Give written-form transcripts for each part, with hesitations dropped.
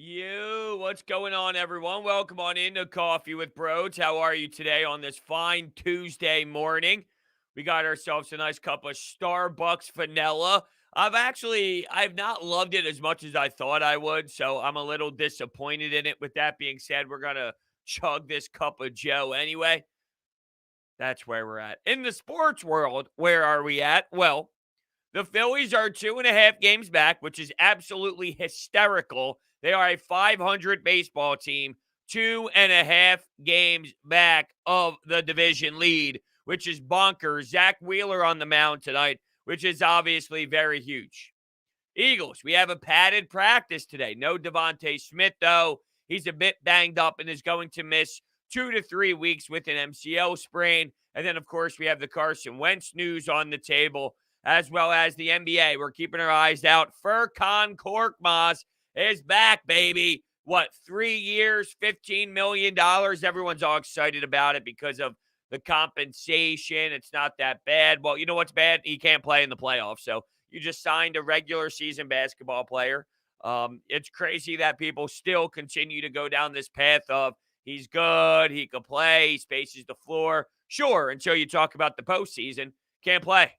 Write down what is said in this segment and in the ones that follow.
What's going on, everyone? Welcome on into Coffee with Brodes. How are you today on this fine Tuesday morning? We got ourselves a nice cup of Starbucks vanilla. I've not loved it as much as I thought I would, so I'm a little disappointed in it. With that being said, we're gonna chug this cup of Joe anyway. That's where we're at. In the sports world, where are we at? Well, the Phillies are 2.5 games back, which is absolutely hysterical. They are a 500 baseball team, 2.5 games back of the division lead, which is bonkers. Zach Wheeler on the mound tonight, which is obviously very huge. Eagles, we have a padded practice today. No Devontae Smith, though. He's a bit banged up and is going to miss 2 to 3 weeks with an MCL sprain. And then, of course, we have the Carson Wentz news on the table, as well as the NBA. We're keeping our eyes out. Furkan Korkmaz is back, baby. What, 3 years, $15 million? Everyone's all excited about it because of the compensation. It's not that bad. Well, you know what's bad? He can't play in the playoffs. So you just signed a regular season basketball player. It's crazy that people still continue to go down this path of he's good, he can play, he spaces the floor. Sure, until you talk about the postseason, can't play.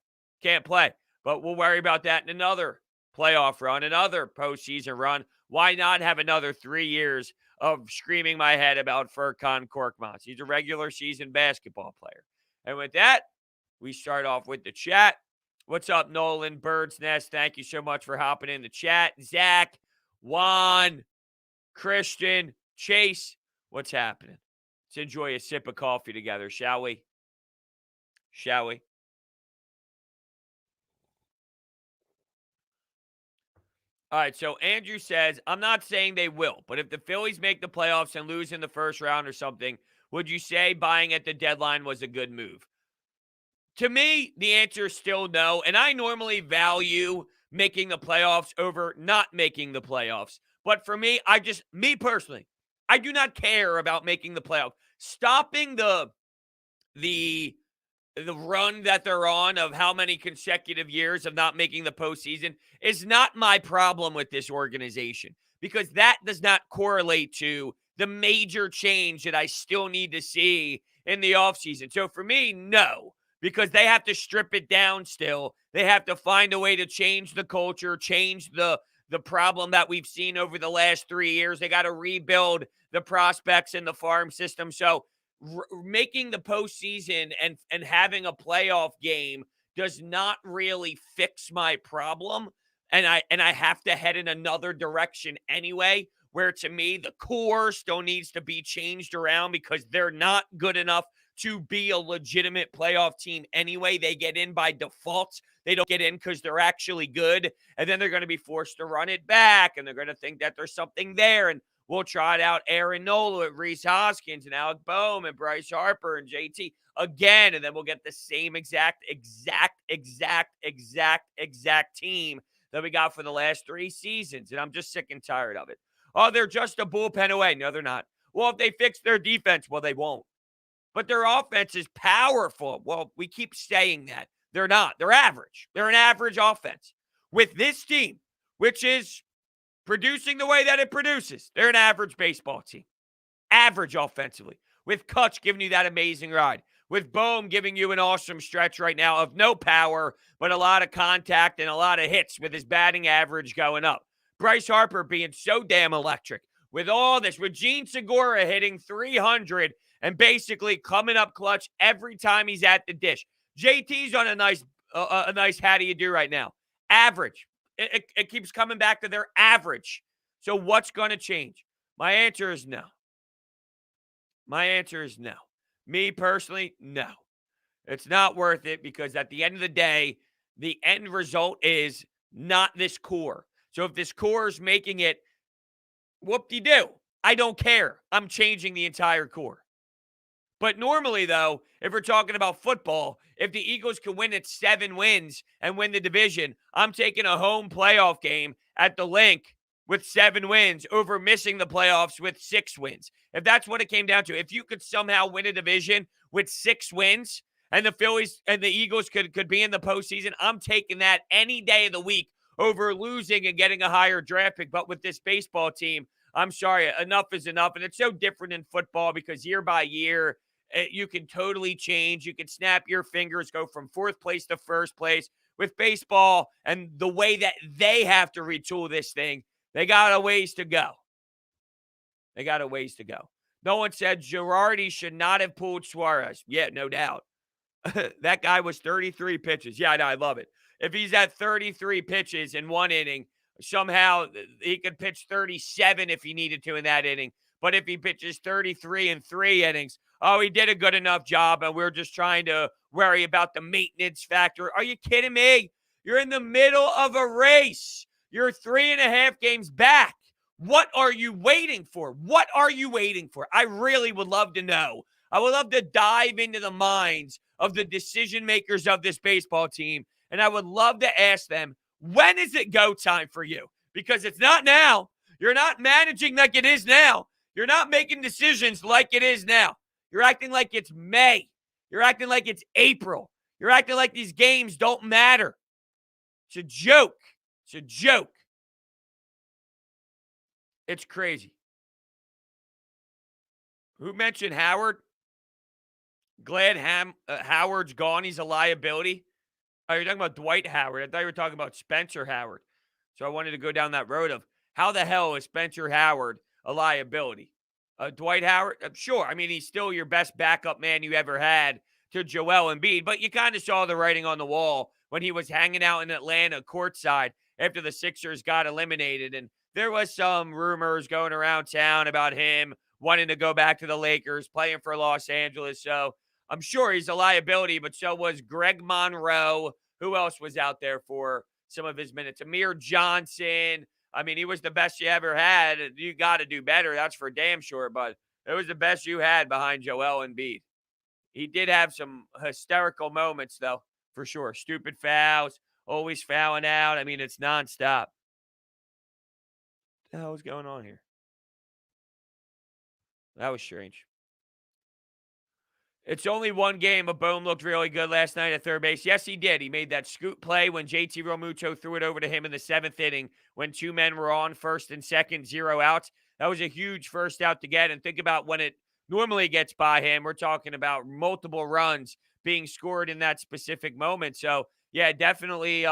Can't play. But we'll worry about that in another playoff run, another postseason run. Why not have another 3 years of screaming my head about Furkan Korkmaz? He's a regular season basketball player. And with that, we start off with the chat. What's up, Nolan? Bird's Nest, thank you so much for hopping in the chat. Zach, Juan, Christian, Chase, what's happening? Let's enjoy a sip of coffee together, shall we? Shall we? All right, so Andrew says, I'm not saying they will, but if the Phillies make the playoffs and lose in the first round or something, would you say buying at the deadline was a good move? To me, the answer is still no. And I normally value making the playoffs over not making the playoffs. But for me, me personally, I do not care about making the playoffs. Stopping the the run that they're on of how many consecutive years of not making the postseason is not my problem with this organization, because that does not correlate to the major change that I still need to see in the offseason. So for me, no, because they have to strip it down still. They have to find a way to change the culture, change the problem that we've seen over the last 3 years. They got to rebuild the prospects in the farm system. So making the postseason and having a playoff game does not really fix my problem, and I have to head in another direction anyway, where to me the core still needs to be changed around because they're not good enough to be a legitimate playoff team anyway. They get in by default. They don't get in because they're actually good, and then they're going to be forced to run it back, and they're going to think that there's something there, and we'll try it out Aaron Nola, Reese Hoskins, and Alec Boehm, and Bryce Harper, and JT again. And then we'll get the same exact team that we got for the last 3 seasons. And I'm just sick and tired of it. Oh, they're just a bullpen away. No, they're not. Well, if they fix their defense, well, they won't. But their offense is powerful. Well, we keep saying that. They're not. They're average. They're an average offense. With this team, which is producing the way that it produces, they're an average baseball team. Average offensively. With Kutch giving you that amazing ride. With Boehm giving you an awesome stretch right now of no power, but a lot of contact and a lot of hits with his batting average going up. Bryce Harper being so damn electric. With all this, with Gene Segura hitting 300 and basically coming up clutch every time he's at the dish. JT's on a nice how do you do right now? Average. It keeps coming back to their average. So what's going to change? My answer is no. My answer is no. Me personally, no. It's not worth it because at the end of the day, the end result is not this core. So if this core is making it, whoop-de-doo. I don't care. I'm changing the entire core. But normally, though, if we're talking about football, if the Eagles can win at 7 wins and win the division, I'm taking a home playoff game at the Link with 7 wins over missing the playoffs with 6 wins. If that's what it came down to, if you could somehow win a division with 6 wins and the Phillies and the Eagles could be in the postseason, I'm taking that any day of the week over losing and getting a higher draft pick. But with this baseball team, I'm sorry, enough is enough. And it's so different in football because year by year, you can totally change. You can snap your fingers, go from fourth place to first place. With baseball and the way that they have to retool this thing, they got a ways to go. They got a ways to go. No one said Girardi should not have pulled Suarez. Yeah, no doubt. That guy was 33 pitches. Yeah, I know, I love it. If he's at 33 pitches in one inning, somehow he could pitch 37 if he needed to in that inning. But if he pitches 33 in 3 innings, oh, he did a good enough job, and we're just trying to worry about the maintenance factor. Are you kidding me? You're in the middle of a race. You're 3.5 games back. What are you waiting for? What are you waiting for? I really would love to know. I would love to dive into the minds of the decision makers of this baseball team, and I would love to ask them, when is it go time for you? Because it's not now. You're not managing like it is now. You're not making decisions like it is now. You're acting like it's May. You're acting like it's April. You're acting like these games don't matter. It's a joke. It's a joke. It's crazy. Who mentioned Howard? Glad Howard's gone. He's a liability. Oh, you're talking about Dwight Howard. I thought you were talking about Spencer Howard. So I wanted to go down that road of how the hell is Spencer Howard a liability? Dwight Howard? Sure. I mean, he's still your best backup man you ever had to Joel Embiid, but you kind of saw the writing on the wall when he was hanging out in Atlanta courtside after the Sixers got eliminated. And there was some rumors going around town about him wanting to go back to the Lakers, playing for Los Angeles. So I'm sure he's a liability, but so was Greg Monroe. Who else was out there for some of his minutes? Amir Johnson. I mean, he was the best you ever had. You got to do better. That's for damn sure. But it was the best you had behind Joel Embiid. He did have some hysterical moments, though, for sure. Stupid fouls, always fouling out. I mean, it's nonstop. What the hell is going on here? That was strange. It's only one game, but Bohm looked really good last night at third base. Yes, he did. He made that scoop play when JT Realmuto threw it over to him in the 7th inning when 2 men were on, first and second, 0 outs. That was a huge first out to get. And think about when it normally gets by him. We're talking about multiple runs being scored in that specific moment. So, yeah, definitely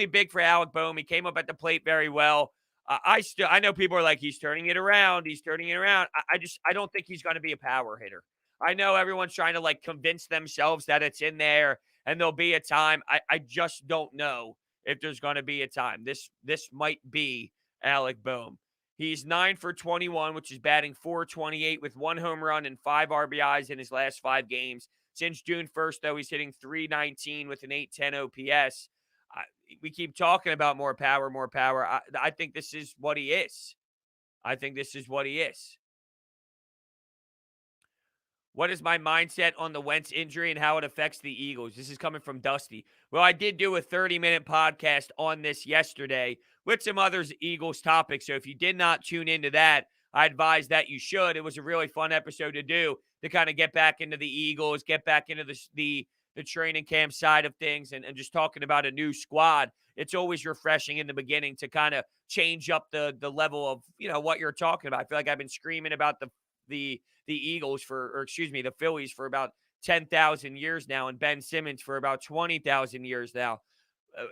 big for Alec Bohm. He came up at the plate very well. I know people are like, he's turning it around. He's turning it around. I don't think he's going to be a power hitter. I know everyone's trying to like convince themselves that it's in there and there'll be a time. I just don't know if there's going to be a time. This might be Alec Bohm. He's 9 for 21, which is batting .428 with 1 home run and 5 RBIs in his last 5 games. Since June 1st, though, he's hitting .319 with an .810 OPS. We keep talking about more power, more power. I think this is what he is. I think this is what he is. What is my mindset on the Wentz injury and how it affects the Eagles? This is coming from Dusty. Well, I did do a 30-minute podcast on this yesterday with some other Eagles topics. So if you did not tune into that, I advise that you should. It was a really fun episode to do to kind of get back into the Eagles, get back into the training camp side of things and just talking about a new squad. It's always refreshing in the beginning to kind of change up the level of, what you're talking about. I feel like I've been screaming about the Eagles the Phillies for about 10,000 years now, and Ben Simmons for about 20,000 years now.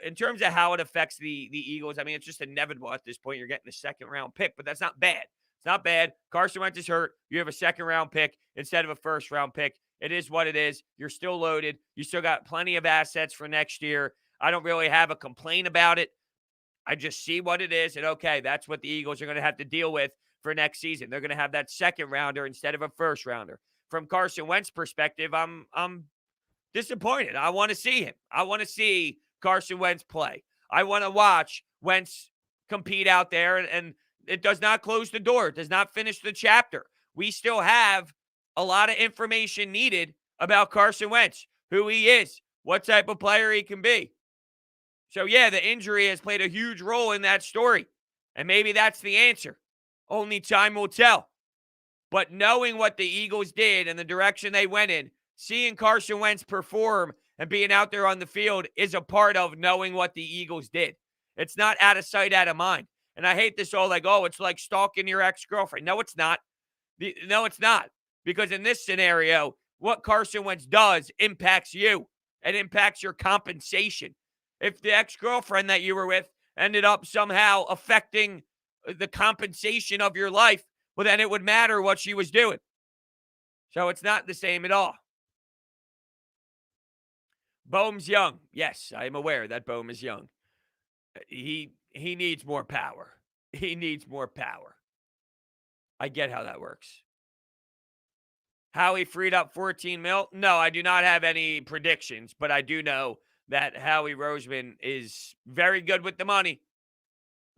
In terms of how it affects the Eagles, I mean, it's just inevitable at this point. You're getting a second-round pick, but that's not bad. It's not bad. Carson Wentz is hurt. You have a second-round pick instead of a first-round pick. It is what it is. You're still loaded. You still got plenty of assets for next year. I don't really have a complaint about it. I just see what it is, and okay, that's what the Eagles are going to have to deal with for next season. They're going to have that second rounder instead of a first rounder. From Carson Wentz's perspective, I'm disappointed. I want to see him. I want to see Carson Wentz play. I want to watch Wentz compete out there, and it does not close the door. It does not finish the chapter. We still have a lot of information needed about Carson Wentz, who he is, what type of player he can be. So, yeah, the injury has played a huge role in that story, and maybe that's the answer. Only time will tell. But knowing what the Eagles did and the direction they went in, seeing Carson Wentz perform and being out there on the field is a part of knowing what the Eagles did. It's not out of sight, out of mind. And I hate this all like, oh, it's like stalking your ex-girlfriend. No, it's not. No, it's not. Because in this scenario, what Carson Wentz does impacts you and impacts your compensation. If the ex-girlfriend that you were with ended up somehow affecting the compensation of your life, well, then it would matter what she was doing. So it's not the same at all. Bohm's young. Yes, I am aware that Bohm is young. He needs more power. He needs more power. I get how that works. Howie freed up 14 mil? No, I do not have any predictions, but I do know that Howie Roseman is very good with the money.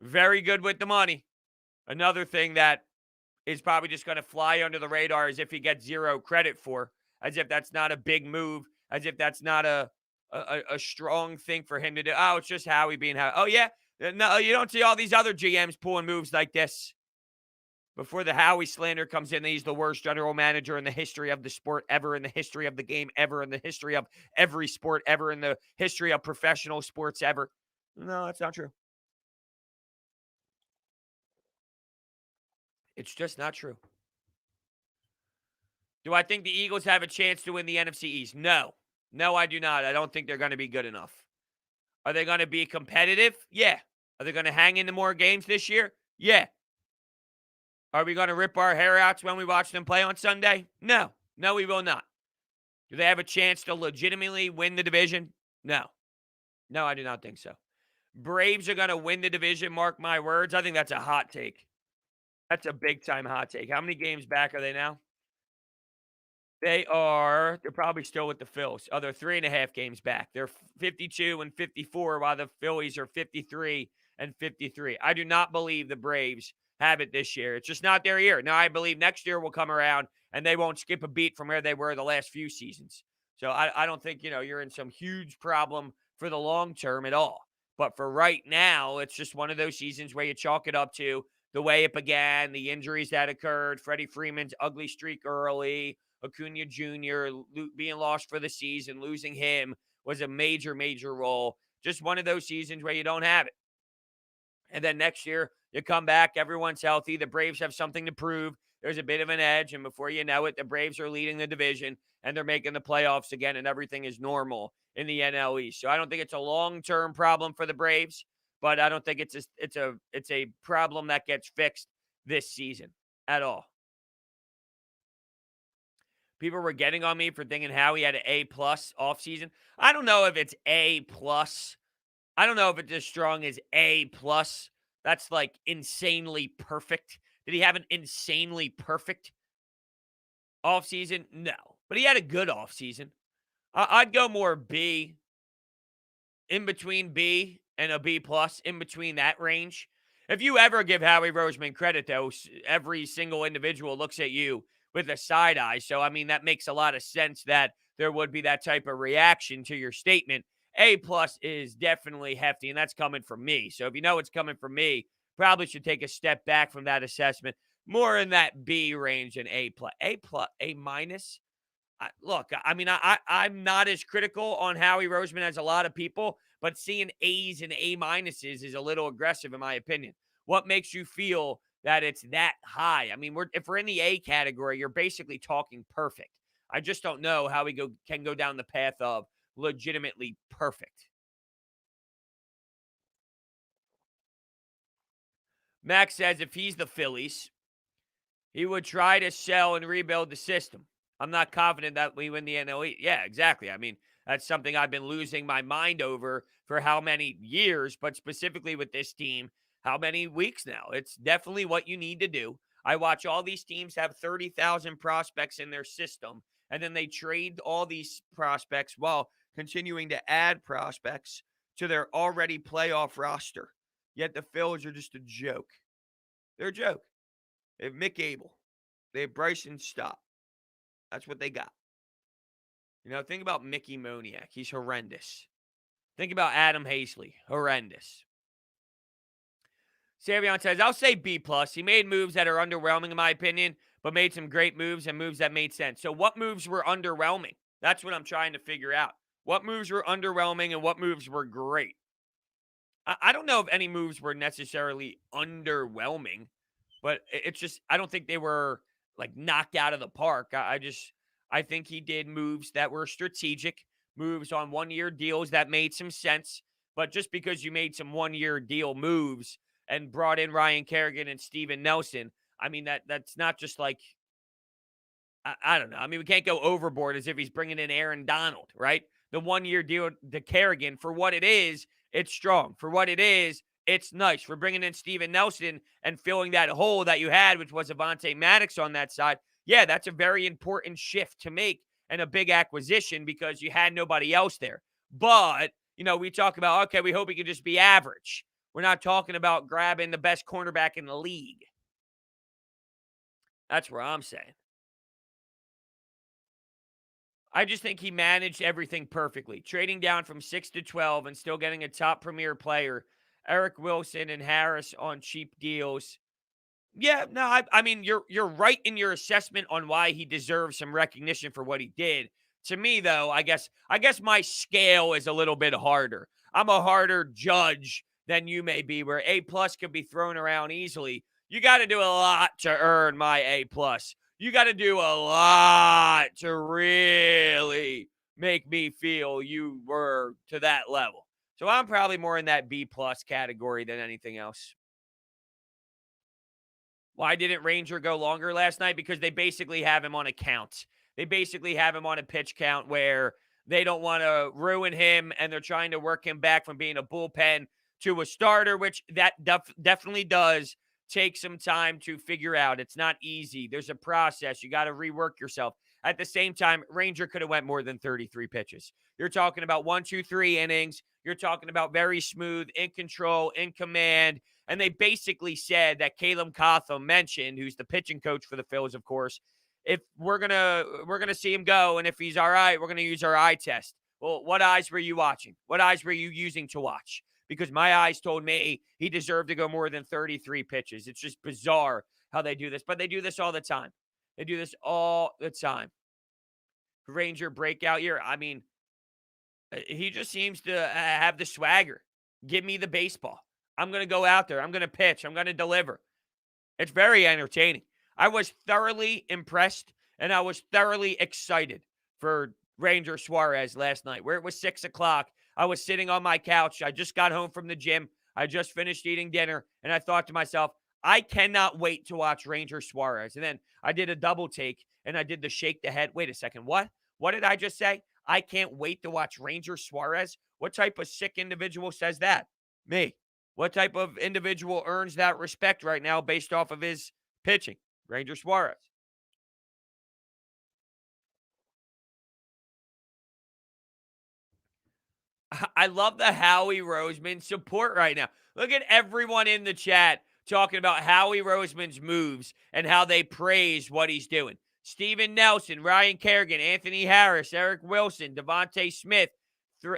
Very good with the money. Another thing that is probably just going to fly under the radar is if he gets zero credit for, as if that's not a big move, as if that's not a strong thing for him to do. Oh, it's just Howie being Howie. Oh, yeah? No, you don't see all these other GMs pulling moves like this. Before the Howie slander comes in, he's the worst general manager in the history of the sport ever, in the history of the game ever, in the history of every sport ever, in the history of professional sports ever. No, that's not true. It's just not true. Do I think the Eagles have a chance to win the NFC East? No. No, I do not. I don't think they're going to be good enough. Are they going to be competitive? Yeah. Are they going to hang into more games this year? Yeah. Are we going to rip our hair out when we watch them play on Sunday? No. No, we will not. Do they have a chance to legitimately win the division? No. No, I do not think so. Braves are going to win the division, mark my words. I think that's a hot take. That's a big-time hot take. How many games back are they now? They're probably still with the Phillies. Oh, they're 3.5 games back. They're 52 and 54, while the Phillies are 53 and 53. I do not believe the Braves have it this year. It's just not their year. Now, I believe next year will come around and they won't skip a beat from where they were the last few seasons. So I don't think, you're in some huge problem for the long term at all. But for right now, it's just one of those seasons where you chalk it up to the way it began, the injuries that occurred, Freddie Freeman's ugly streak early, Acuna Jr. being lost for the season, losing him was a major, major role. Just one of those seasons where you don't have it. And then next year, you come back, everyone's healthy. The Braves have something to prove. There's a bit of an edge. And before you know it, the Braves are leading the division and they're making the playoffs again, and everything is normal in the NL East. So I don't think it's a long-term problem for the Braves, but I don't think it's a problem that gets fixed this season at all. People were getting on me for thinking Howie had an A-plus offseason. I don't know if it's A-plus. I don't know if it's as strong as A-plus. That's like insanely perfect. Did he have an insanely perfect offseason? No. But he had a good offseason. I'd go more B, in between B and a B-plus, in between that range. If you ever give Howie Roseman credit, though, every single individual looks at you with a side eye. So, I mean, that makes a lot of sense that there would be that type of reaction to your statement. A-plus is definitely hefty, and that's coming from me. So if you know it's coming from me, probably should take a step back from that assessment. More in that B range than A-plus. A-plus, A-minus? Look, I mean, I'm not as critical on Howie Roseman as a lot of people, but seeing A's and A-minuses is a little aggressive in my opinion. What makes you feel that it's that high? I mean, if we're in the A category, you're basically talking perfect. I just don't know how we can go down the path of legitimately perfect. Max says if he's the Phillies, he would try to sell and rebuild the system. I'm not confident that we win the NL East. Yeah, exactly. I mean, that's something I've been losing my mind over for how many years, but specifically with this team, how many weeks now? It's definitely what you need to do. I watch all these teams have 30,000 prospects in their system, and then they trade all these prospects while continuing to add prospects to their already playoff roster. Yet the Phillies are just a joke. They're a joke. They have Mick Abel. They have Bryson Stott. That's what they got. Think about Mickey Moniak. He's horrendous. Think about Adam Hazley. Horrendous. Savion says, I'll say B+. He made moves that are underwhelming in my opinion, but made some great moves and moves that made sense. So what moves were underwhelming? That's what I'm trying to figure out. What moves were underwhelming and what moves were great? I don't know if any moves were necessarily underwhelming, but it's just I don't think they were like knocked out of the park. I think he did moves that were strategic, moves on 1 year deals that made some sense. But just because you made some 1 year deal moves and brought in Ryan Kerrigan and Steven Nelson, I mean that's not just like I don't know. I mean, we can't go overboard as if he's bringing in Aaron Donald, right? The 1 year deal to Kerrigan, for what it is, it's strong. For what it is, it's nice. For bringing in Steven Nelson and filling that hole that you had, which was Avonte Maddox on that side, yeah, that's a very important shift to make and a big acquisition because you had nobody else there. But, we talk about, okay, we hope he can just be average. We're not talking about grabbing the best cornerback in the league. That's what I'm saying. I just think he managed everything perfectly. Trading down from 6 to 12 and still getting a top premier player, Eric Wilson and Harris on cheap deals. Yeah, no, I mean you're right in your assessment on why he deserves some recognition for what he did. To me, though, I guess my scale is a little bit harder. I'm a harder judge than you may be, where A plus could be thrown around easily. You got to do a lot to earn my A plus. You got to do a lot to really make me feel you were to that level. So I'm probably more in that B plus category than anything else. Why didn't Ranger go longer last night? Because they basically have him on a count. They basically have him on a pitch count where they don't want to ruin him and they're trying to work him back from being a bullpen to a starter, which that definitely does take some time to figure out. It's not easy. There's a process. You got to rework yourself. At the same time, Ranger could have went more than 33 pitches. You're talking about 1, 2, 3 innings. You're talking about very smooth, in control, in command. And they basically said that Caleb Cotham mentioned, who's the pitching coach for the Phillies, of course, if we're gonna see him go, and if he's all right, we're gonna use our eye test. Well, what eyes were you watching? What eyes were you using to watch? Because my eyes told me he deserved to go more than 33 pitches. It's just bizarre how they do this, but they do this all the time. They do this all the time. Ranger breakout year. I mean, he just seems to have the swagger. Give me the baseball. I'm going to go out there. I'm going to pitch. I'm going to deliver. It's very entertaining. I was thoroughly impressed and I was thoroughly excited for Ranger Suarez last night, where it was 6 o'clock. I was sitting on my couch. I just got home from the gym. I just finished eating dinner. And I thought to myself, I cannot wait to watch Ranger Suarez. And then I did a double take and I did the shake the head. Wait a second. What? What did I just say? I can't wait to watch Ranger Suarez. What type of sick individual says that? Me. What type of individual earns that respect right now based off of his pitching? Ranger Suarez. I love the Howie Roseman support right now. Look at everyone in the chat talking about Howie Roseman's moves and how they praise what he's doing. Steven Nelson, Ryan Kerrigan, Anthony Harris, Eric Wilson, Devontae Smith,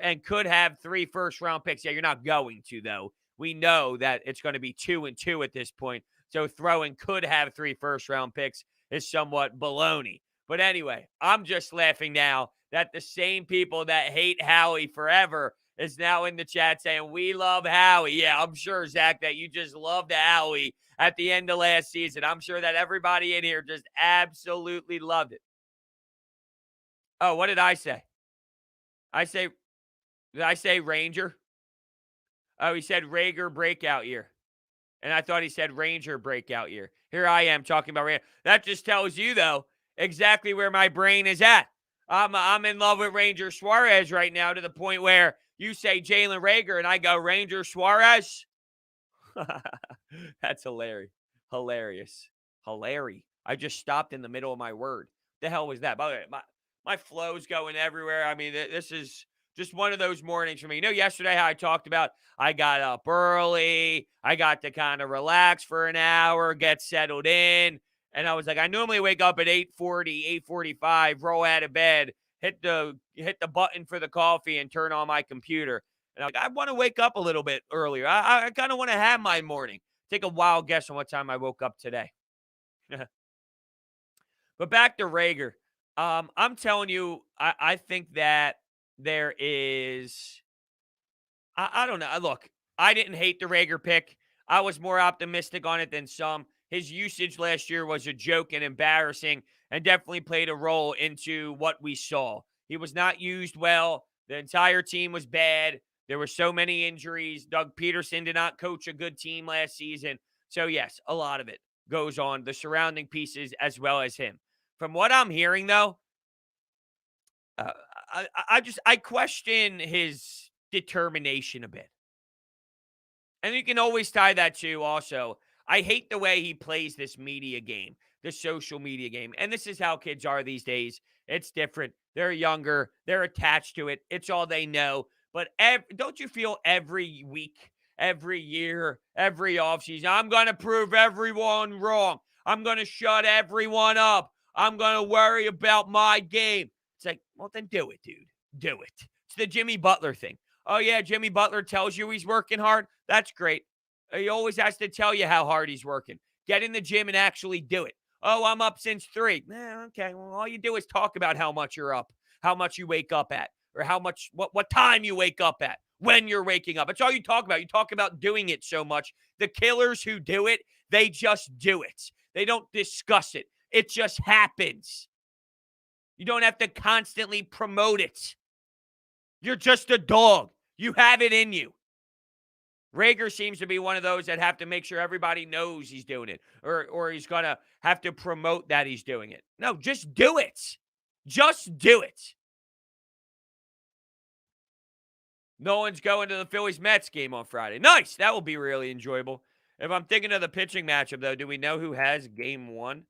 and could have 3 first-round picks. Yeah, you're not going to, though. We know that it's going to be 2-2 at this point. So throwing could have 3 first-round picks is somewhat baloney. But anyway, I'm just laughing now that the same people that hate Howie forever is now in the chat saying, we love Howie. Yeah, I'm sure, Zach, that you just loved Howie at the end of last season. I'm sure that everybody in here just absolutely loved it. Oh, what did I say? Did I say Ranger? Oh, he said Rager breakout year. And I thought he said Ranger breakout year. Here I am talking about Ranger. That just tells you, though, exactly where my brain is at. I'm in love with Ranger Suarez right now to the point where you say Jalen Rager and I go Ranger Suarez. That's hilarious. Hilarious. Hilarious. I just stopped in the middle of my word. The hell was that? By the way, my flow's going everywhere. I mean, this is just one of those mornings for me. Yesterday how I talked about I got up early. I got to kind of relax for an hour, get settled in. And I was like, I normally wake up at 8:40, 8:45, roll out of bed, hit the button for the coffee and turn on my computer. And I'm like, I want to wake up a little bit earlier. I kind of want to have my morning. Take a wild guess on what time I woke up today. But back to Rager. I'm telling you, I think that there is, I don't know. Look, I didn't hate the Rager pick. I was more optimistic on it than some. His usage last year was a joke and embarrassing and definitely played a role into what we saw. He was not used well. The entire team was bad. There were so many injuries. Doug Peterson did not coach a good team last season. So, yes, a lot of it goes on the surrounding pieces as well as him. From what I'm hearing, though, uh, I question his determination a bit. And you can always tie that to also, I hate the way he plays this media game, the social media game. And this is how kids are these days. It's different. They're younger, they're attached to it. It's all they know. But don't you feel every week, every year, every offseason, I'm going to prove everyone wrong. I'm going to shut everyone up. I'm going to worry about my game. It's like, well, then do it, dude. Do it. It's the Jimmy Butler thing. Oh, yeah, Jimmy Butler tells you he's working hard. That's great. He always has to tell you how hard he's working. Get in the gym and actually do it. Oh, I'm up since 3. Okay, well, all you do is talk about how much you're up, how much you wake up at, or how much, what time you wake up at, when you're waking up. That's all you talk about. You talk about doing it so much. The killers who do it, they just do it. They don't discuss it. It just happens. You don't have to constantly promote it. You're just a dog. You have it in you. Rager seems to be one of those that have to make sure everybody knows he's doing it, or he's going to have to promote that he's doing it. No, just do it. Just do it. No one's going to the Phillies-Mets game on Friday. Nice. That will be really enjoyable. If I'm thinking of the pitching matchup, though, do we know who has game 1?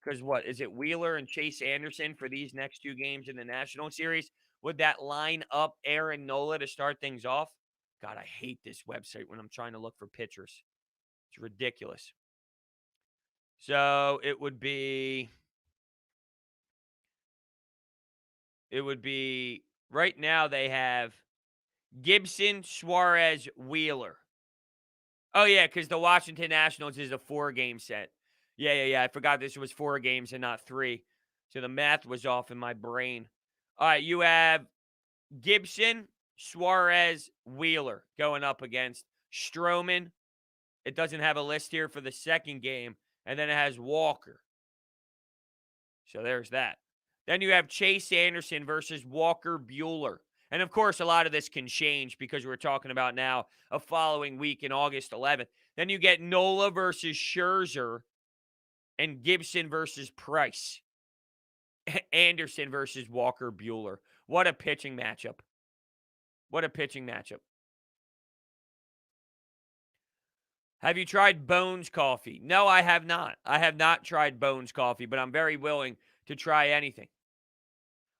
Because what? Is it Wheeler and Chase Anderson for these next 2 games in the National Series? Would that line up Aaron Nola to start things off? God, I hate this website when I'm trying to look for pitchers. It's ridiculous. So it would be right now they have Gibson, Suarez, Wheeler. Oh, yeah, because the Washington Nationals is a 4-game set. Yeah. I forgot this was 4 games and not 3. So the math was off in my brain. All right, you have Gibson, Suarez, Wheeler going up against Stroman. It doesn't have a list here for the second game. And then it has Walker. So there's that. Then you have Chase Anderson versus Walker Buehler. And of course, a lot of this can change because we're talking about now a following week in August 11th. Then you get Nola versus Scherzer and Gibson versus Price. Anderson versus Walker Buehler. What a pitching matchup. What a pitching matchup. Have you tried Bones Coffee? No, I have not. I have not tried Bones Coffee, but I'm very willing to try anything.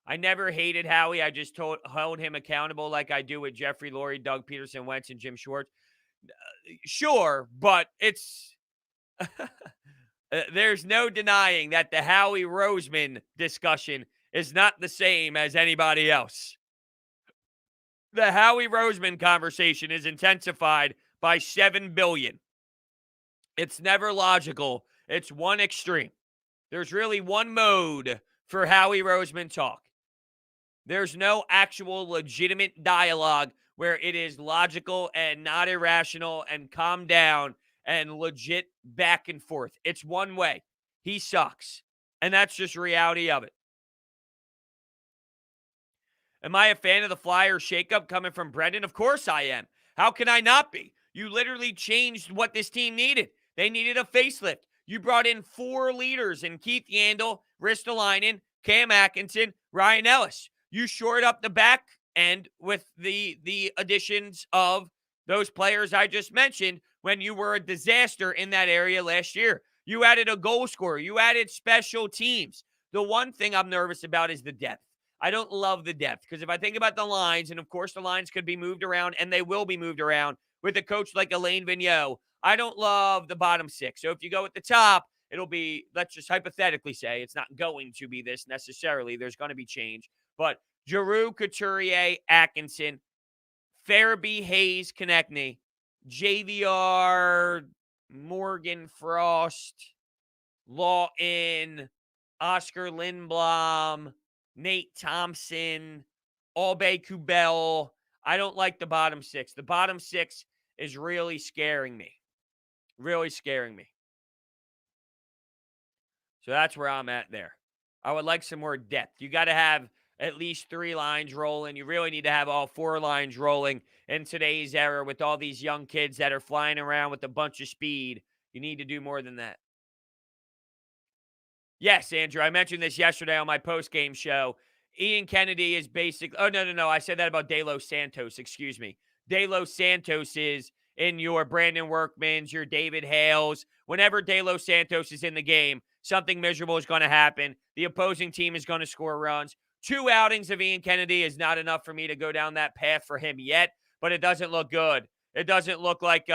I never hated Howie. I just held him accountable like I do with Jeffrey Lurie, Doug Peterson, Wentz, and Jim Schwartz. Sure, but it's there's no denying that the Howie Roseman discussion is not the same as anybody else. The Howie Roseman conversation is intensified by 7 billion. It's never logical. It's one extreme. There's really one mode for Howie Roseman talk. There's no actual legitimate dialogue where it is logical and not irrational and calm down and legit back and forth. It's one way. He sucks. And that's just reality of it. Am I a fan of the Flyers shakeup coming from Brendan? Of course I am. How can I not be? You literally changed what this team needed. They needed a facelift. You brought in 4 leaders in Keith Yandel, Ristolainen, Cam Atkinson, Ryan Ellis. You shored up the back end with the additions of those players I just mentioned when you were a disaster in that area last year. You added a goal scorer. You added special teams. The one thing I'm nervous about is the depth. I don't love the depth because if I think about the lines, and of course the lines could be moved around, and they will be moved around with a coach like Alain Vigneault, I don't love the bottom 6. So if you go at the top, it'll be, let's just hypothetically say, it's not going to be this necessarily. There's going to be change. But Giroux, Couturier, Atkinson, Farabee, Hayes, Konechny, JVR, Morgan, Frost, Lawton, Oscar Lindblom, Nate Thompson, Albay Kubel. I don't like the bottom 6. The bottom 6 is really scaring me. Really scaring me. So that's where I'm at there. I would like some more depth. You got to have at least 3 lines rolling. You really need to have all 4 lines rolling in today's era with all these young kids that are flying around with a bunch of speed. You need to do more than that. Yes, Andrew, I mentioned this yesterday on my post-game show. Ian Kennedy is basically, oh, no. I said that about De Los Santos, excuse me. De Los Santos is in your Brandon Workmans, your David Hales. Whenever De Los Santos is in the game, something miserable is going to happen. The opposing team is going to score runs. 2 outings of Ian Kennedy is not enough for me to go down that path for him yet, but it doesn't look good. It doesn't look like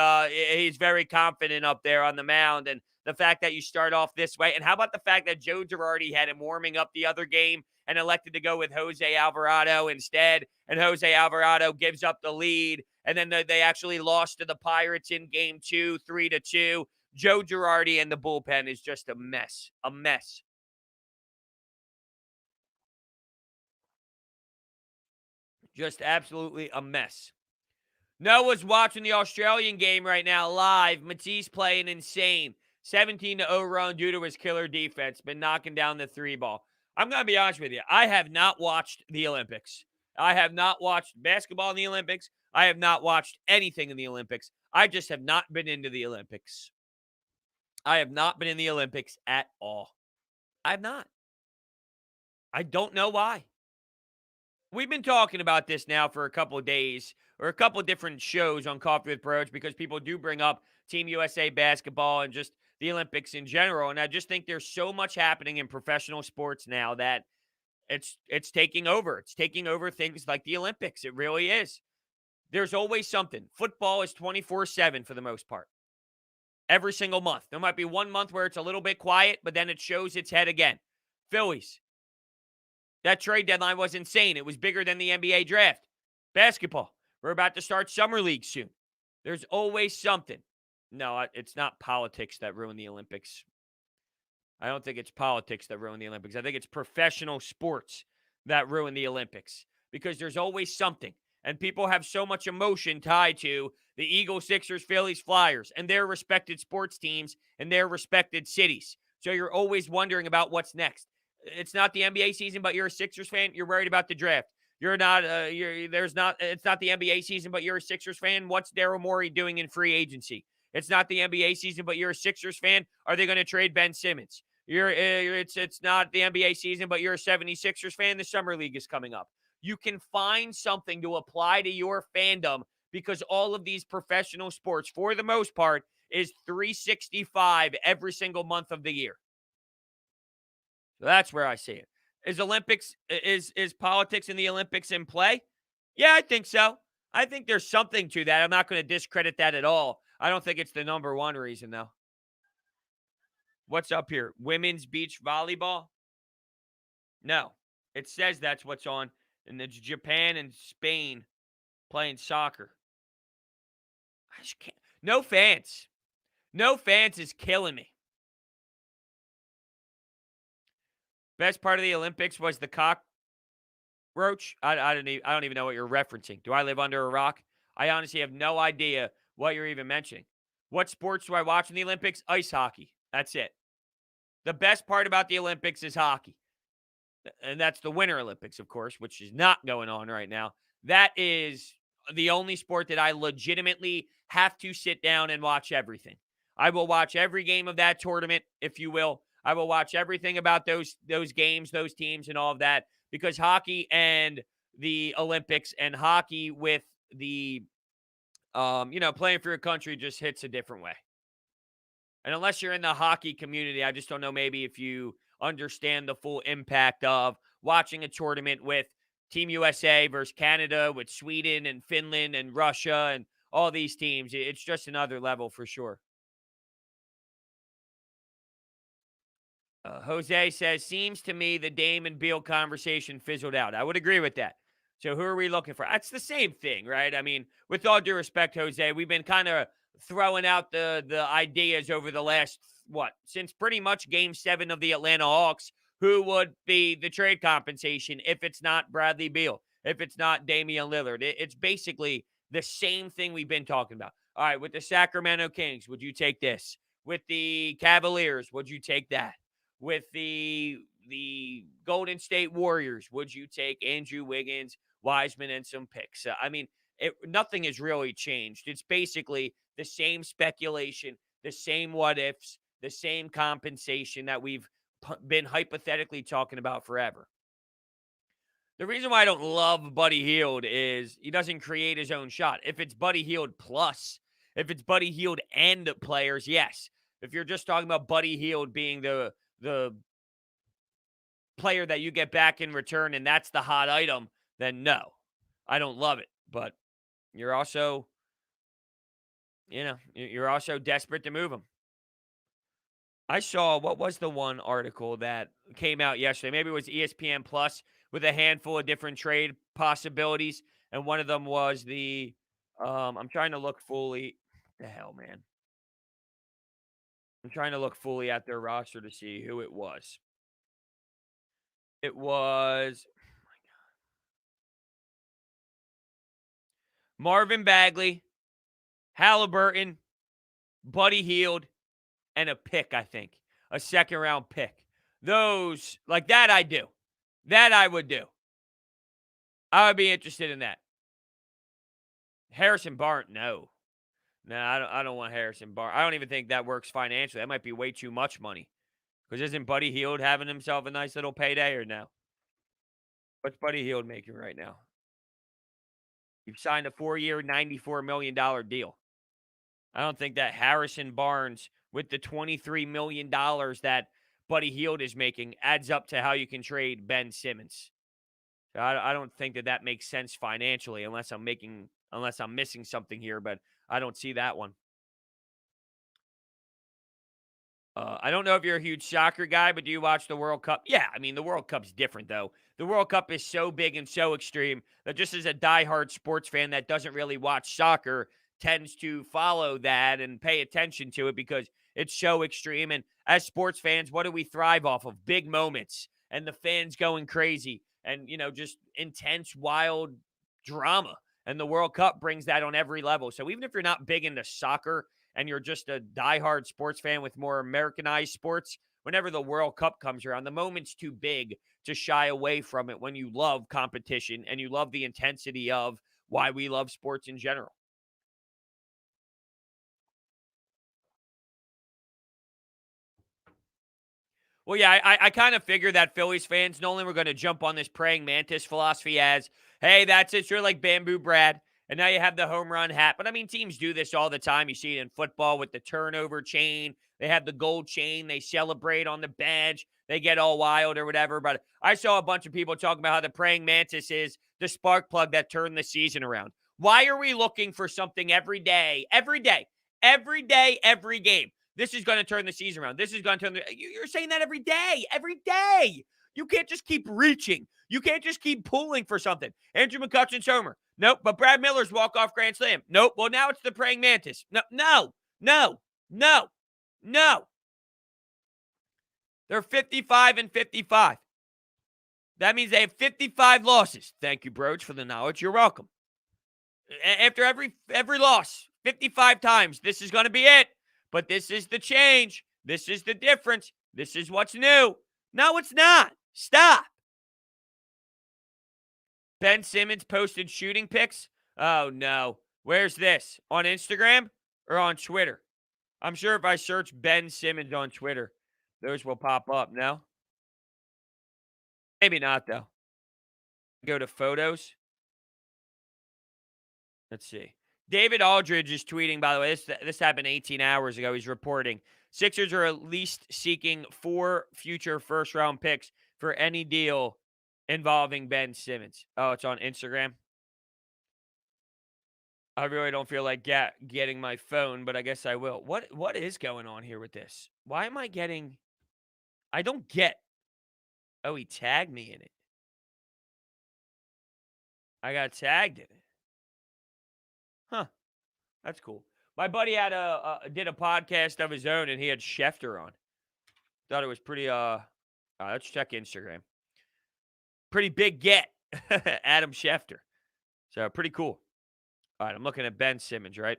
he's very confident up there on the mound, and the fact that you start off this way. And how about the fact that Joe Girardi had him warming up the other game and elected to go with Jose Alvarado instead, and Jose Alvarado gives up the lead, and then they actually lost to the Pirates in game 2, 3-2. Joe Girardi and the bullpen is just a mess. A mess. Just absolutely a mess. Noah's watching the Australian game right now live. Matisse playing insane. 17-0 run due to his killer defense. Been knocking down the 3 ball. I'm going to be honest with you. I have not watched the Olympics. I have not watched basketball in the Olympics. I have not watched anything in the Olympics. I just have not been into the Olympics. I have not been in the Olympics at all. I have not. I don't know why. We've been talking about this now for a couple of days or a couple of different shows on Coffee with Brodes because people do bring up Team USA basketball and just the Olympics in general. And I just think there's so much happening in professional sports now that it's taking over. It's taking over things like the Olympics. It really is. There's always something. Football is 24/7 for the most part. Every single month. There might be one month where it's a little bit quiet, but then it shows its head again. Phillies. That trade deadline was insane. It was bigger than the NBA draft. Basketball. We're about to start summer league soon. There's always something. No, it's not politics that ruined the Olympics. I don't think it's politics that ruined the Olympics. I think it's professional sports that ruined the Olympics because there's always something. And people have so much emotion tied to the Eagles, Sixers, Phillies, Flyers, and their respected sports teams and their respected cities. So you're always wondering about what's next. It's not the NBA season, but you're a Sixers fan. You're worried about the draft. You're not. It's not the NBA season, but you're a Sixers fan. What's Daryl Morey doing in free agency? It's not the NBA season, but you're a Sixers fan. Are they going to trade Ben Simmons? It's not the NBA season, but you're a 76ers fan. The summer league is coming up. You can find something to apply to your fandom because all of these professional sports, for the most part, is 365 every single month of the year. So that's where I see it. Is politics in the Olympics in play? Yeah, I think so. I think there's something to that. I'm not going to discredit that at all. I don't think it's the number one reason, though. What's up here? Women's beach volleyball? No. It says that's what's on. And it's Japan and Spain playing soccer. I just can't. No fans. No fans is killing me. Best part of the Olympics was the cockroach. I don't even know what you're referencing. Do I live under a rock? I honestly have no idea what you're even mentioning. What sports do I watch in the Olympics? Ice hockey. That's it. The best part about the Olympics is hockey. And that's the Winter Olympics, of course, which is not going on right now. That is the only sport that I legitimately have to sit down and watch everything. I will watch every game of that tournament, if you will. I will watch everything about those games, those teams, and all of that because hockey and the Olympics and hockey with the, playing for your country just hits a different way. And unless you're in the hockey community, I just don't know maybe if you understand the full impact of watching a tournament with Team USA versus Canada, with Sweden and Finland and Russia and all these teams. It's just another level for sure. Jose says, seems to me the Dame and Beal conversation fizzled out. I would agree with that. So who are we looking for? That's the same thing, right? I mean, with all due respect, Jose, we've been kind of throwing out the ideas over the last, since pretty much Game 7 of the Atlanta Hawks, who would be the trade compensation if it's not Bradley Beal, if it's not Damian Lillard. It's basically the same thing we've been talking about. All right, with the Sacramento Kings, would you take this? With the Cavaliers, would you take that? With the Golden State Warriors, would you take Andrew Wiggins, Wiseman, and some picks? I mean, nothing has really changed. It's basically the same speculation, the same what ifs, the same compensation that we've been hypothetically talking about forever. The reason why I don't love Buddy Hield is he doesn't create his own shot. If it's Buddy Hield plus, if it's Buddy Hield and the players, yes. If you're just talking about Buddy Hield being the player that you get back in return and that's the hot item, then no. I don't love it. But you're also, you're also desperate to move him. I saw, what was the one article that came out yesterday? Maybe it was ESPN Plus with a handful of different trade possibilities. And one of them was I'm trying to look fully. The hell, man. I'm trying to look fully at their roster to see who it was. It was Marvin Bagley, Halliburton, Buddy Hield, and a pick, I think. A second round pick. Those, like that I do. That I would do. I would be interested in that. Harrison Barnes, no. No, I don't want Harrison Barnes. I don't even think that works financially. That might be way too much money. Because isn't Buddy Hield having himself a nice little payday or no? What's Buddy Hield making right now? You've signed a 4-year, $94 million deal. I don't think that Harrison Barnes, with the $23 million that Buddy Hield is making, adds up to how you can trade Ben Simmons. So I don't think that makes sense financially unless I'm missing something here, but I don't see that one. I don't know if you're a huge soccer guy, but do you watch the World Cup? Yeah, I mean, the World Cup's different, though. The World Cup is so big and so extreme that just as a diehard sports fan that doesn't really watch soccer tends to follow that and pay attention to it because it's so extreme. And as sports fans, what do we thrive off of? Big moments and the fans going crazy and, just intense, wild drama. And the World Cup brings that on every level. So even if you're not big into soccer, and you're just a diehard sports fan with more Americanized sports, whenever the World Cup comes around, the moment's too big to shy away from it when you love competition and you love the intensity of why we love sports in general. Well, yeah, I kind of figured that Phillies fans, Nolan, were going to jump on this praying mantis philosophy as, hey, that's it. You're like Bamboo Brad. And now you have the home run hat. But I mean, teams do this all the time. You see it in football with the turnover chain. They have the gold chain. They celebrate on the bench. They get all wild or whatever. But I saw a bunch of people talking about how the praying mantis is the spark plug that turned the season around. Why are we looking for something every day, every game? This is going to turn the season around. This is going to turn you're saying that every day. You can't just keep reaching. You can't just keep pulling for something. Andrew McCutcheon's homer. Nope. But Brad Miller's walk-off grand slam. Nope. Well, now it's the praying mantis. No. They're 55-55. That means they have 55 losses. Thank you, Brodes, for the knowledge. You're welcome. After every loss, 55 times, this is going to be it. But this is the change. This is the difference. This is what's new. No, it's not. Stop. Ben Simmons posted shooting pics. Oh, no. Where's this? On Instagram or on Twitter? I'm sure if I search Ben Simmons on Twitter, those will pop up. No? Maybe not, though. Go to photos. Let's see. David Aldridge is tweeting, by the way, this happened 18 hours ago. He's reporting Sixers are at least seeking 4 future first-round picks for any deal involving Ben Simmons. Oh, it's on Instagram. I really don't feel like getting my phone, but I guess I will. What is going on here with this? Why am I getting... I don't get... Oh, he tagged me in it. I got tagged in it. Huh. That's cool. My buddy had did a podcast of his own, and he had Schefter on. Thought it was pretty. Let's check Instagram. Pretty big get, Adam Schefter. So pretty cool. All right, I'm looking at Ben Simmons, right?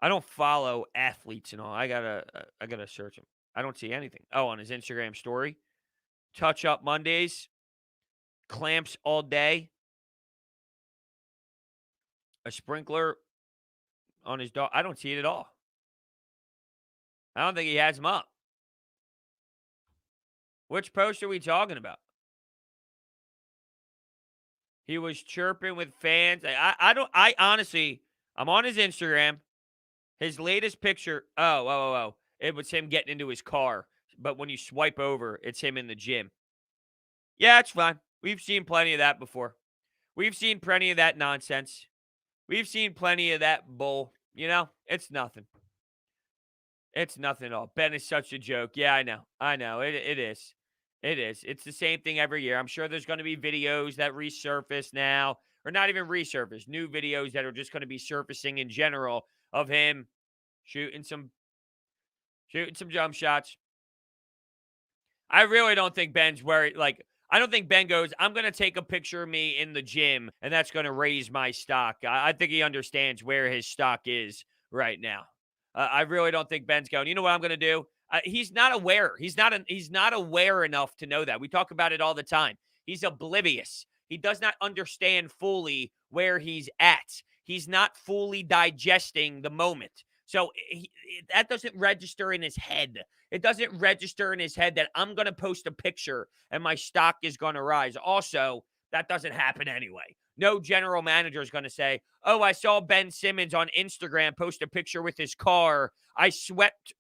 I don't follow athletes and all. I gotta search him. I don't see anything. Oh, on his Instagram story, touch up Mondays, clamps all day, a sprinkler on his dog. I don't see it at all. I don't think he has them up. Which post are we talking about? He was chirping with fans. I don't. I honestly, I'm on his Instagram. His latest picture. Oh. It was him getting into his car. But when you swipe over, it's him in the gym. Yeah, it's fine. We've seen plenty of that before. We've seen plenty of that nonsense. We've seen plenty of that bull. It's nothing. It's nothing at all. Ben is such a joke. Yeah, I know. I know. It is. It is. It's the same thing every year. I'm sure there's going to be videos that resurface now, or not even resurface, new videos that are just going to be surfacing in general of him shooting some jump shots. I really don't think Ben's worried. Like, I don't think Ben goes, I'm going to take a picture of me in the gym, and that's going to raise my stock. I think he understands where his stock is right now. I really don't think Ben's going, you know what I'm going to do? He's not aware. He's not aware enough to know that. We talk about it all the time. He's oblivious. He does not understand fully where he's at. He's not fully digesting the moment. So that doesn't register in his head. It doesn't register in his head that I'm going to post a picture and my stock is going to rise. Also, that doesn't happen anyway. No general manager is going to say, oh, I saw Ben Simmons on Instagram post a picture with his car. I swiped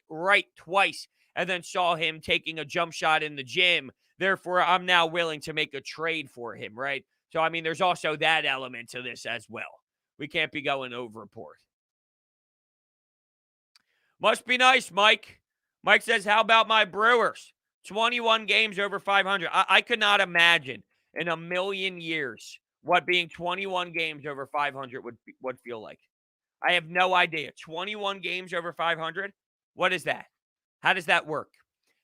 right twice and then saw him taking a jump shot in the gym. Therefore, I'm now willing to make a trade for him, right? So, I mean, there's also that element to this as well. We can't be going overboard. Must be nice, Mike. Mike says, how about my Brewers? 21 games over 500. I could not imagine in a million years what being 21 games over 500 would feel like. I have no idea. 21 games over 500? What is that? How does that work?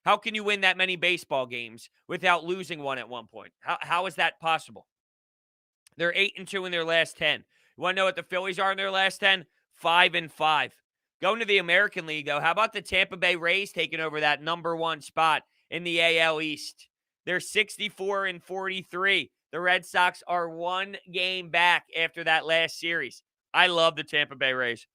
How can you win that many baseball games without losing one at one point? How is that possible? They're 8-2 in their last 10. You want to know what the Phillies are in their last 10? 5-5. Going to the American League, though, how about the Tampa Bay Rays taking over that number one spot in the AL East? They're 64-43. The Red Sox are one game back after that last series. I love the Tampa Bay Rays.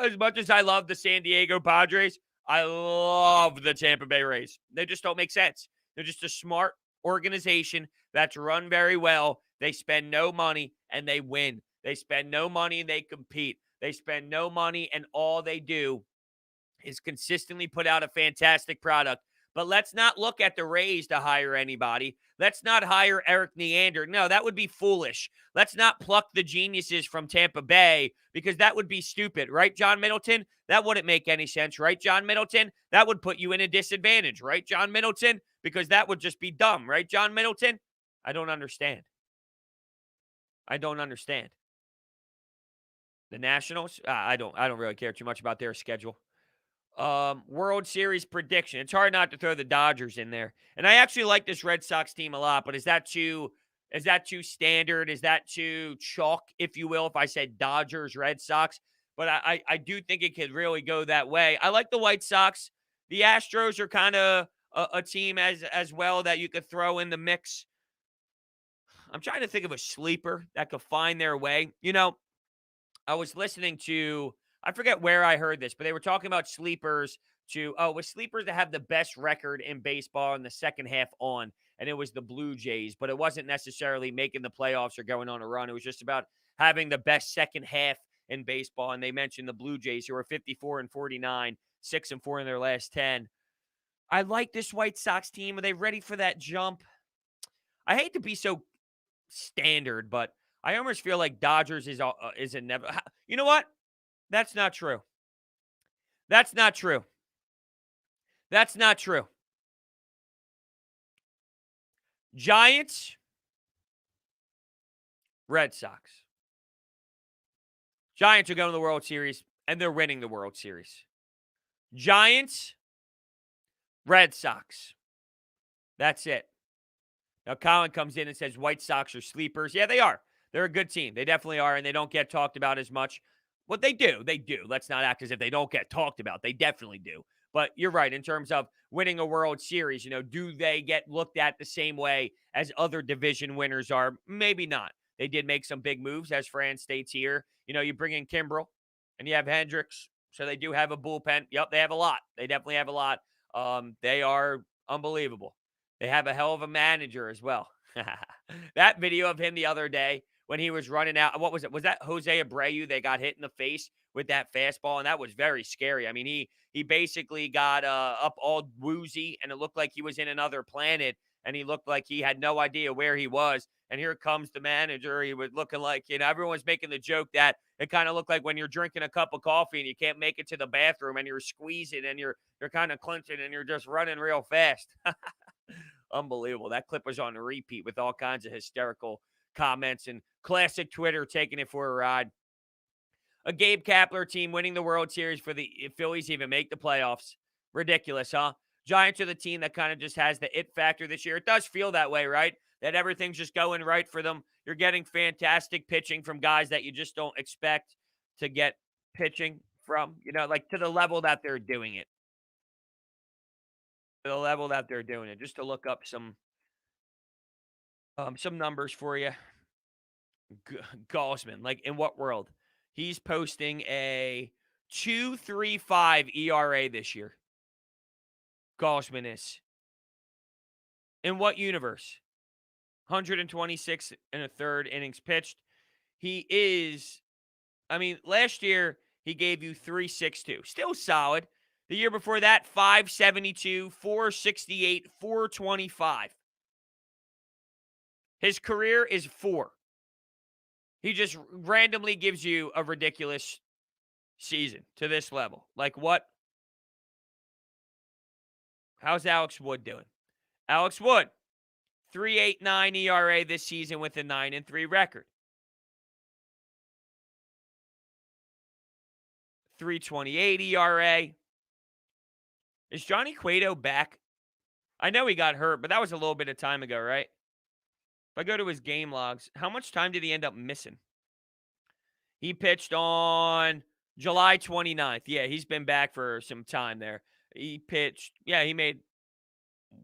As much as I love the San Diego Padres, I love the Tampa Bay Rays. They just don't make sense. They're just a smart organization that's run very well. They spend no money and they win. They spend no money and they compete. They spend no money, and all they do is consistently put out a fantastic product. But let's not look at the Rays to hire anybody. Let's not hire Eric Neander. No, that would be foolish. Let's not pluck the geniuses from Tampa Bay because that would be stupid, right, John Middleton? That wouldn't make any sense, right, John Middleton? That would put you in a disadvantage, right, John Middleton? Because that would just be dumb, right, John Middleton? I don't understand. I don't understand. The Nationals, I don't really care too much about their schedule. World Series prediction. It's hard not to throw the Dodgers in there. And I actually like this Red Sox team a lot, but is that too standard? Is that too chalk, if you will, if I said Dodgers, Red Sox? But I do think it could really go that way. I like the White Sox. The Astros are kind of a team as well that you could throw in the mix. I'm trying to think of a sleeper that could find their way. I was listening to, I forget where I heard this, but they were talking about sleepers with sleepers that have the best record in baseball in the second half on, and it was the Blue Jays, but it wasn't necessarily making the playoffs or going on a run. It was just about having the best second half in baseball, and they mentioned the Blue Jays, who are 54-49, 6-4 in their last 10. I like this White Sox team. Are they ready for that jump? I hate to be so standard, but I almost feel like Dodgers is a never. You know what? That's not true. That's not true. That's not true. Giants, Red Sox. Giants are going to the World Series, and they're winning the World Series. Giants, Red Sox. That's it. Now, Colin comes in and says White Sox are sleepers. Yeah, they are. They're a good team. They definitely are, and they don't get talked about as much. Well, they do. They do. Let's not act as if they don't get talked about. They definitely do. But you're right. In terms of winning a World Series, do they get looked at the same way as other division winners are? Maybe not. They did make some big moves, as Fran states here. You bring in Kimbrel and you have Hendricks. So they do have a bullpen. Yep, they have a lot. They definitely have a lot. They are unbelievable. They have a hell of a manager as well. That video of him the other day when he was running out. What was it? Was that Jose Abreu? They got hit in the face with that fastball, and that was very scary. I mean, he basically got up all woozy, and it looked like he was in another planet, and he looked like he had no idea where he was. And here comes the manager. He was looking like, everyone's making the joke that it kind of looked like when you're drinking a cup of coffee and you can't make it to the bathroom and you're squeezing and you're kind of clenching and you're just running real fast. Unbelievable. That clip was on repeat with all kinds of hysterical comments and classic Twitter taking it for a ride. A Gabe Kapler team winning the World Series for the Phillies even make the playoffs. Ridiculous, huh? Giants are the team that kind of just has the it factor this year. It does feel that way, right? That everything's just going right for them. You're getting fantastic pitching from guys that you just don't expect to get pitching from, like to the level that they're doing it. To the level that they're doing it. Just to look up some numbers for you. Gaussman, like in what world? He's posting a 2.35 ERA this year. Gaussman is. In what universe? 126 and a third innings pitched. He is, last year he gave you 3.62. Still solid. The year before that, 5.72, 4.68, 4.25. His career is 4. He just randomly gives you a ridiculous season to this level. Like what? How's Alex Wood doing? Alex Wood, 3.89 ERA this season with a 9-3 record. 3.28 ERA. Is Johnny Cueto back? I know he got hurt, but that was a little bit of time ago, right? If I go to his game logs, how much time did he end up missing? He pitched on July 29th. Yeah, he's been back for some time there. He pitched. Yeah,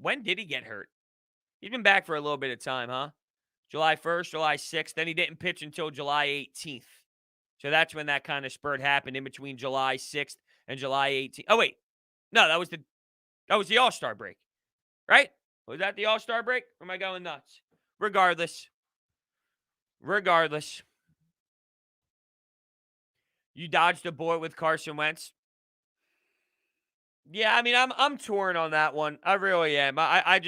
when did he get hurt? He's been back for a little bit of time, huh? July 1st, July 6th. Then he didn't pitch until July 18th. So that's when that kind of spurt happened in between July 6th and July 18th. Oh, wait. No, that was the All-Star break, right? Was that the All-Star break? Or am I going nuts? Regardless. You dodged a bullet with Carson Wentz. Yeah, I'm torn on that one. I really am. I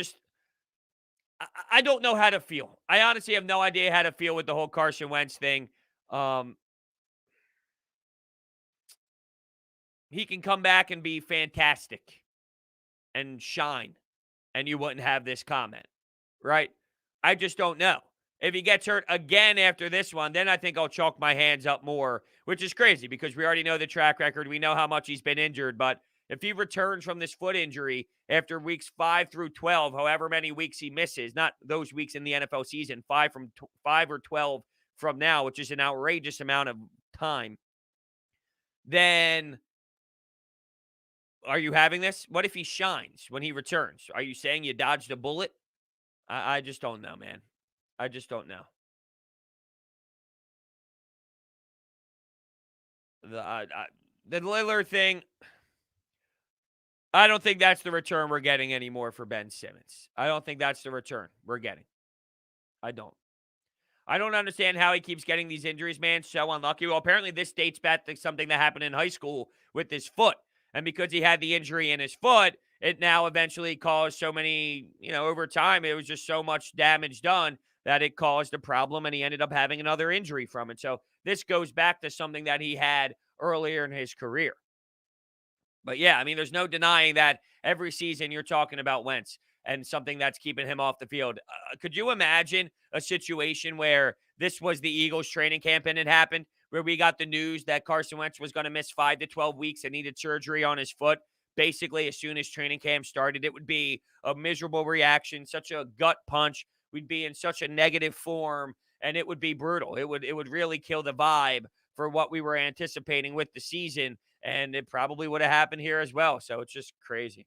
don't know how to feel. I honestly have no idea how to feel with the whole Carson Wentz thing. He can come back and be fantastic and shine, and you wouldn't have this comment, right? I just don't know. If he gets hurt again after this one, then I think I'll chalk my hands up more, which is crazy because we already know the track record. We know how much he's been injured, but if he returns from this foot injury after weeks 5 through 12, however many weeks he misses, not those weeks in the NFL season, 5 or 12 from now, which is an outrageous amount of time, then are you having this? What if he shines when he returns? Are you saying you dodged a bullet? I just don't know, man. I just don't know. The Lillard thing, I don't think that's the return we're getting anymore for Ben Simmons. I don't think that's the return we're getting. I don't understand how he keeps getting these injuries, man. So unlucky. Well, apparently this dates back to something that happened in high school with his foot. And because he had the injury in his foot, it now eventually caused so many, over time, it was just so much damage done that it caused a problem, and he ended up having another injury from it. So this goes back to something that he had earlier in his career. But yeah, there's no denying that every season you're talking about Wentz and something that's keeping him off the field. Could you imagine a situation where this was the Eagles training camp and it happened, where we got the news that Carson Wentz was going to miss 5 to 12 weeks and needed surgery on his foot basically as soon as training camp started? It would be a miserable reaction, such a gut punch. We'd be in such a negative form, and it would be brutal. It would really kill the vibe for what we were anticipating with the season. And it probably would have happened here as well. So it's just crazy.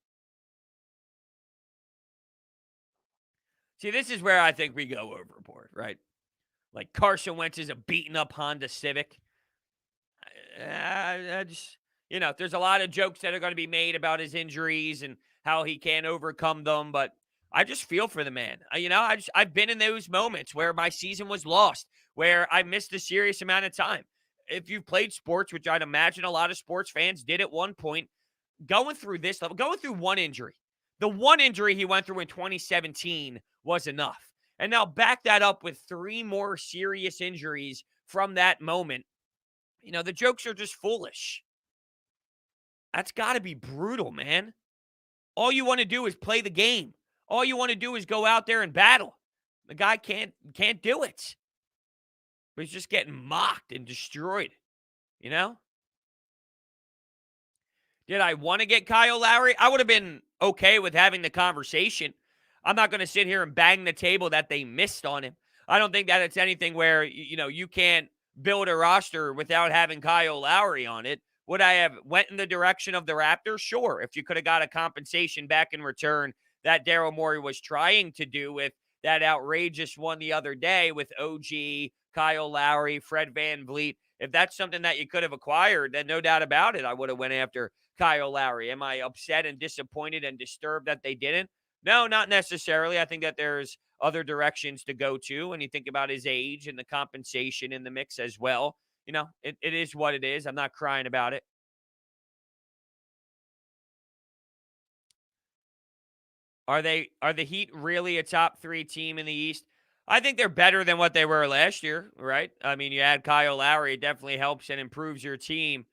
See, this is where I think we go overboard, right? Like Carson Wentz is a beaten up Honda Civic. I just, there's a lot of jokes that are going to be made about his injuries and how he can't overcome them, but I just feel for the man. I've been in those moments where my season was lost, where I missed a serious amount of time. If you've played sports, which I'd imagine a lot of sports fans did at one point, going through this level, going through one injury, the one injury he went through in 2017 was enough. And now back that up with 3 more serious injuries from that moment. The jokes are just foolish. That's got to be brutal, man. All you want to do is play the game. All you want to do is go out there and battle. The guy can't do it. But he's just getting mocked and destroyed, you know? Did I want to get Kyle Lowry? I would have been okay with having the conversation. I'm not going to sit here and bang the table that they missed on him. I don't think that it's anything where, you can't build a roster without having Kyle Lowry on it. Would I have went in the direction of the Raptors? Sure. If you could have got a compensation back in return that Daryl Morey was trying to do with that outrageous one the other day with OG, Kyle Lowry, Fred VanVleet. If that's something that you could have acquired, then no doubt about it, I would have went after Kyle Lowry. Am I upset and disappointed and disturbed that they didn't? No, not necessarily. I think that there's other directions to go to when you think about his age and the compensation in the mix as well. It is what it is. I'm not crying about it. Are the Heat really a top 3 team in the East? I think they're better than what they were last year, right? I mean, you add Kyle Lowry, it definitely helps and improves your team.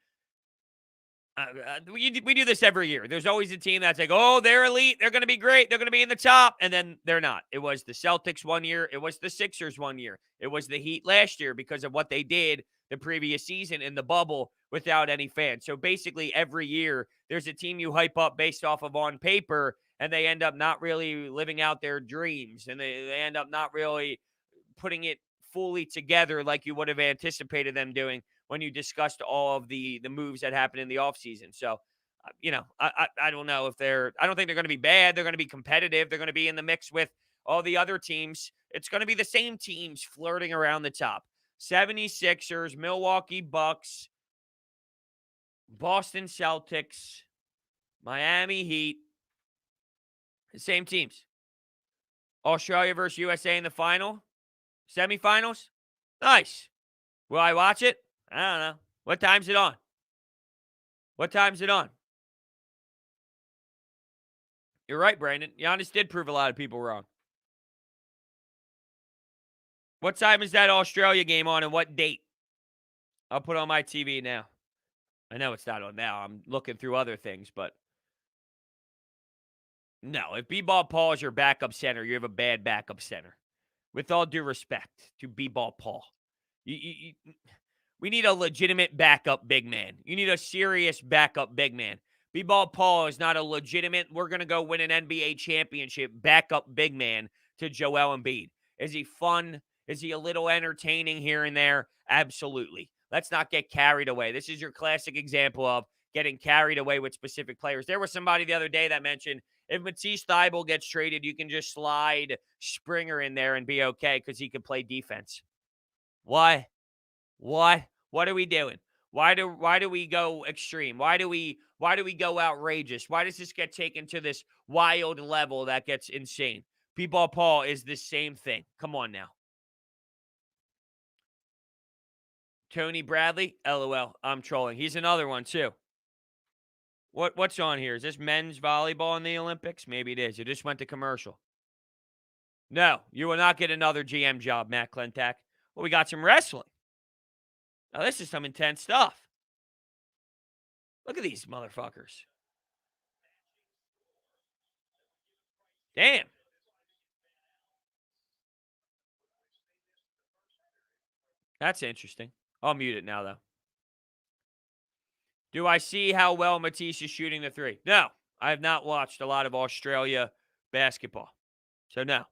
We do this every year. There's always a team that's like, oh, they're elite. They're going to be great. They're going to be in the top. And then they're not. It was the Celtics one year. It was the Sixers one year. It was the Heat last year because of what they did the previous season in the bubble without any fans. So basically every year there's a team you hype up based off of on paper, and they end up not really living out their dreams. And they end up not really putting it fully together like you would have anticipated them doing when you discussed all of the moves that happened in the offseason. So, I don't know if I don't think they're going to be bad. They're going to be competitive. They're going to be in the mix with all the other teams. It's going to be the same teams flirting around the top. 76ers, Milwaukee Bucks, Boston Celtics, Miami Heat. The same teams. Australia versus USA in the final. Semifinals? Nice. Will I watch it? I don't know. What time's it on? What time's it on? You're right, Brandon. Giannis did prove a lot of people wrong. What time is that Australia game on and what date? I'll put on my TV now. I know it's not on now. I'm looking through other things, but no. If B-Ball Paul is your backup center, you have a bad backup center. With all due respect to B-Ball Paul. We need a legitimate backup big man. You need a serious backup big man. B-Ball Paul is not a legitimate, we're going to go win an NBA championship backup big man to Joel Embiid. Is he fun? Is he a little entertaining here and there? Absolutely. Let's not get carried away. This is your classic example of getting carried away with specific players. There was somebody the other day that mentioned if Matisse Thybulle gets traded, you can just slide Springer in there and be okay because he can play defense. Why? What? What are we doing? Why do we go extreme? Why do we go outrageous? Why does this get taken to this wild level that gets insane? B-Ball Paul is the same thing. Come on now. Tony Bradley? LOL. I'm trolling. He's another one too. What's on here? Is this men's volleyball in the Olympics? Maybe it is. It just went to commercial. No, you will not get another GM job, Matt Klentak. Well, we got some wrestling. Now, this is some intense stuff. Look at these motherfuckers. Damn. That's interesting. I'll mute it now, though. Do I see how well Matisse is shooting the 3? No. I have not watched a lot of Australia basketball. So, no.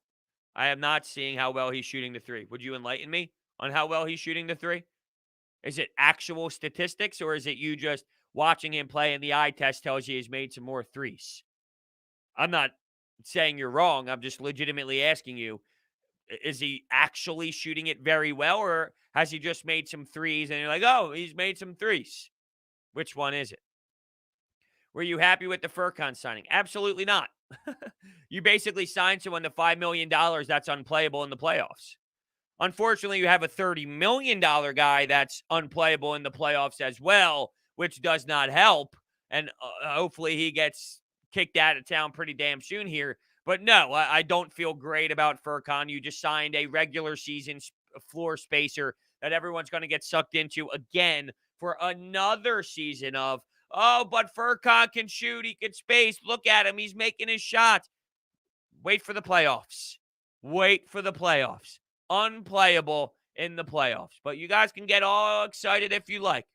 I am not seeing how well he's shooting the 3. Would you enlighten me on how well he's shooting the 3? Is it actual statistics, or is it you just watching him play and the eye test tells you he's made some more threes? I'm not saying you're wrong. I'm just legitimately asking you, is he actually shooting it very well, or has he just made some threes and you're like, oh, he's made some threes? Which one is it? Were you happy with the Furkan signing? Absolutely not. You basically signed someone to $5 million that's unplayable in the playoffs. Unfortunately, you have a $30 million guy that's unplayable in the playoffs as well, which does not help. And hopefully he gets kicked out of town pretty damn soon here. But no, I don't feel great about Furkan. You just signed a regular season floor spacer that everyone's going to get sucked into again for another season of, oh, but Furkan can shoot. He can space. Look at him. He's making his shots. Wait for the playoffs. Wait for the playoffs. Unplayable in the playoffs. But you guys can get all excited if you like.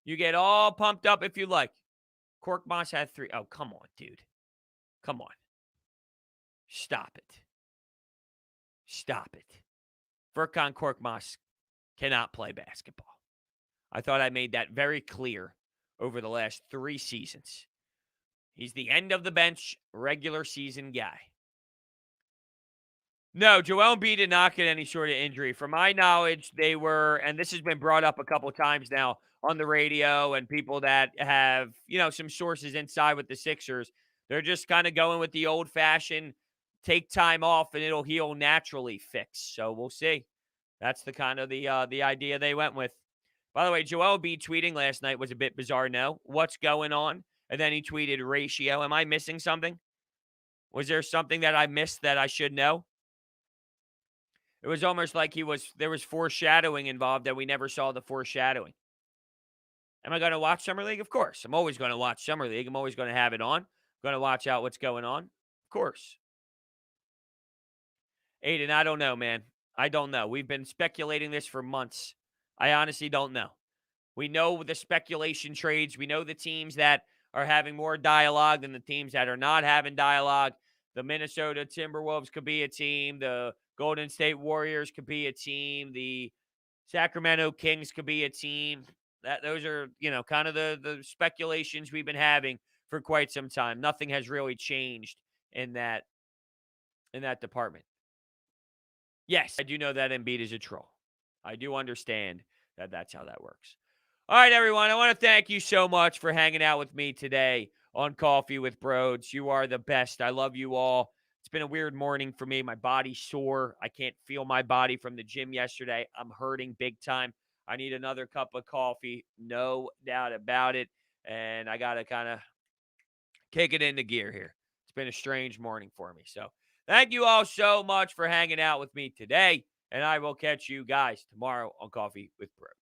You get all pumped up if you like. Korkmaz had 3. Oh, come on, dude. Come on. Stop it. Stop it. Furkan Korkmaz cannot play basketball. I thought I made that very clear over the last 3 seasons. He's the end of the bench, regular season guy. No, Joel Embiid did not get any sort of injury. From my knowledge, they were, and this has been brought up a couple of times now on the radio and people that have, some sources inside with the Sixers, they're just kind of going with the old-fashioned take time off and it'll heal naturally fix. So we'll see. That's the kind of the idea they went with. By the way, Joel Embiid tweeting last night was a bit bizarre. No, what's going on? And then he tweeted ratio. Am I missing something? Was there something that I missed that I should know? It was almost like there was foreshadowing involved that we never saw the foreshadowing. Am I going to watch Summer League? Of course. I'm always going to watch Summer League. I'm always going to have it on. I'm going to watch out what's going on. Of course. Aiden, I don't know, man. I don't know. We've been speculating this for months. I honestly don't know. We know the speculation trades. We know the teams that are having more dialogue than the teams that are not having dialogue. The Minnesota Timberwolves could be a team. The Golden State Warriors could be a team. The Sacramento Kings could be a team. Those are, kind of the speculations we've been having for quite some time. Nothing has really changed in that department. Yes, I do know that Embiid is a troll. I do understand that that's how that works. All right, everyone. I want to thank you so much for hanging out with me today on Coffee with Brodes. You are the best. I love you all. It's been a weird morning for me. My body's sore. I can't feel my body from the gym yesterday. I'm hurting big time. I need another cup of coffee. No doubt about it. And I got to kind of kick it into gear here. It's been a strange morning for me. So thank you all so much for hanging out with me today. And I will catch you guys tomorrow on Coffee with Brodes.